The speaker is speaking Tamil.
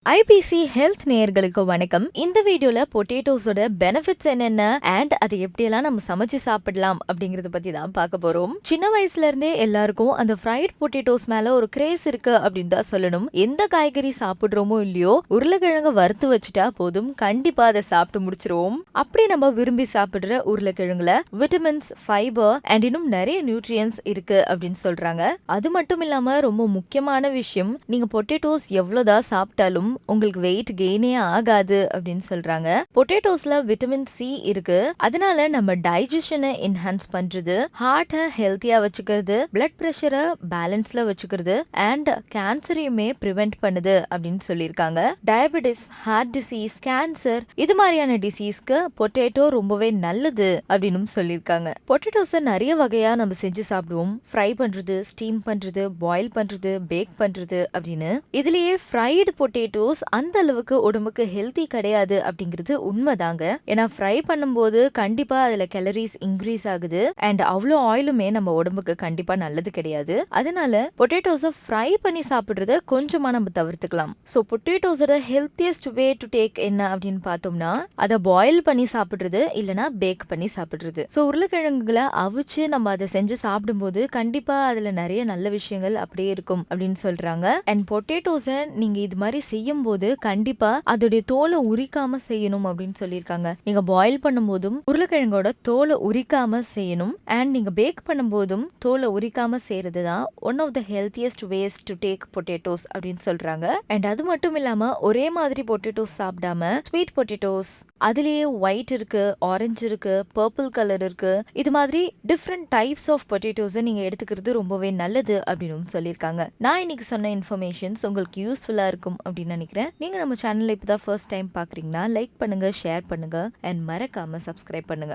IBC Health நேயர்களுக்கு வணக்கம். இந்த வீடியோல பொட்டேட்டோஸோட பெனிஃபிட்ஸ் என்னென்ன அண்ட் அதை எப்படியெல்லாம் நம்ம சமைச்சு சாப்பிடலாம் அப்படிங்கறத பத்தி தான் பார்க்க போறோம். சின்ன வயசுல இருந்தே எல்லாருக்கும் அந்த ஃப்ரைட் பொட்டேட்டோஸ் மேல ஒரு கிரேஸ் இருக்கு அப்படின்னு தான் சொல்லணும். எந்த காய்கறி சாப்பிடுறோமோ இல்லையோ உருளைக்கிழங்கு வறுத்து வச்சுட்டா போதும், கண்டிப்பா அதை சாப்பிட்டு முடிச்சிருவோம். அப்படி நம்ம விரும்பி சாப்பிடுற உருளைக்கிழங்குல விட்டமின்ஸ், ஃபைபர் அண்ட் இன்னும் நிறைய நியூட்ரியன்ஸ் இருக்கு அப்படின்னு சொல்றாங்க. அது மட்டும் இல்லாம ரொம்ப முக்கியமான விஷயம், நீங்க பொட்டேட்டோஸ் எவ்வளவுதான் சாப்பிட்டாலும் உங்களுக்கு வெயிட் கெயினே ஆகாது அப்படின்னு சொல்றாங்க. பொட்டேட்டோஸ்ல விட்டமின் சி இருக்கு. அதனால நம்ம டைஜஷனை என்ஹான்ஸ் பண்றது, ஹார்ட்டை ஹெல்த்தியா வச்சுக்கிறது, பிளட் பிரஷரை பேலன்ஸ்ல வச்சுக்கிறது அண்ட் கேன்சரையுமே பிரிவென்ட் பண்ணுது அப்படின்னு சொல்லியிருக்காங்க. டயபெட்டிஸ், ஹார்ட் டிசீஸ், கேன்சர் இது மாதிரியான டிசீஸ்க்கு பொட்டேட்டோ ரொம்பவே நல்லது அப்படின்னு சொல்லியிருக்காங்க. பொட்டேட்டோஸை நிறைய வகையா நம்ம செஞ்சு சாப்பிடுவோம். ஃப்ரை பண்றது, ஸ்டீம் பண்றது, பாயில் பண்றது, பேக் பண்றது அப்படின்னு. இதுலயே ஃப்ரைடு பொட்டேட்டோஸ் அந்த அளவுக்கு உடம்புக்கு ஹெல்த்தி கிடையாது அப்படிங்கிறது உண்மைதாங்க. ஏன்னா ஃப்ரை பண்ணும்போது கண்டிப்பா அதுல கேலரிஸ் இன்க்ரீஸ் ஆகுது அண்ட் அவ்வளோ ஆயிலுமே நம்ம உடம்புக்கு கண்டிப்பா நல்லது கிடையாது. அதனால பொட்டேட்டோஸை ஃப்ரை பண்ணி சாப்பிடுறத கொஞ்சமா நம்ம தவிர்த்துக்கலாம். ஸோ பொட்டேட்டோஸோட ஹெல்த்தியஸ்ட் வே டு டேக் என்ன அப்படின்னு பார்த்தோம்னா, அதை பாயில் பண்ணி சாப்பிடுறது இல்லைன்னா பேக் பண்ணி சாப்பிடுறது. ஸோ உருளைக்கிழங்குகளை அவிச்சு நம்ம அதை செஞ்சு சாப்பிடும்போது கண்டிப்பா அதுல நிறைய நல்ல விஷயங்கள் அப்படியே இருக்கும் அப்படின்னு சொல்றாங்க. அண்ட் பொட்டேட்டோஸை நீங்க இது மாதிரி செய்யும் போது கண்டிப்பா அதோடைய தோலை உரிக்காம செய்யணும் அப்படின்னு சொல்லியிருக்காங்க. நீங்க பாயில் பண்ணும்போதும் உருளைக்கிழங்கோட தோலை உரிக்காம செய்யணும் அண்ட் நீங்க பேக் பண்ணும்போதும் தோலை உரிக்காம செய்யறதுதான் one of the healthiest ways to take potatoes அப்படின்னு சொல்றாங்க. அண்ட் அது மட்டும் இல்லாம ஒரே மாதிரி பொட்டேட்டோஸ் சாப்பிடாம ஸ்வீட் பொட்டேட்டோஸ், அதுலயே ஒயிட் இருக்கு, ஆரஞ்சு இருக்கு, பர்பிள் கலர் இருக்கு, இது மாதிரி டிஃப்ரெண்ட் டைப்ஸ் ஆஃப் பொட்டேட்டோஸை நீங்க எடுத்துக்கிறது ரொம்பவே நல்லது அப்படின்னு சொல்லியிருக்காங்க. நான் இன்னைக்கு சொன்ன இன்ஃபர்மேஷன்ஸ் உங்களுக்கு யூஸ்ஃபுல்லா இருக்கும் அப்படின்னு நினைக்கிறேன். நீங்க நம்ம சேனல்ல இப்பதான் ஃபர்ஸ்ட் டைம் பாக்குறீங்கன்னா லைக் பண்ணுங்க, ஷேர் பண்ணுங்க அண்ட் மறக்காம சப்ஸ்கிரைப் பண்ணுங்க.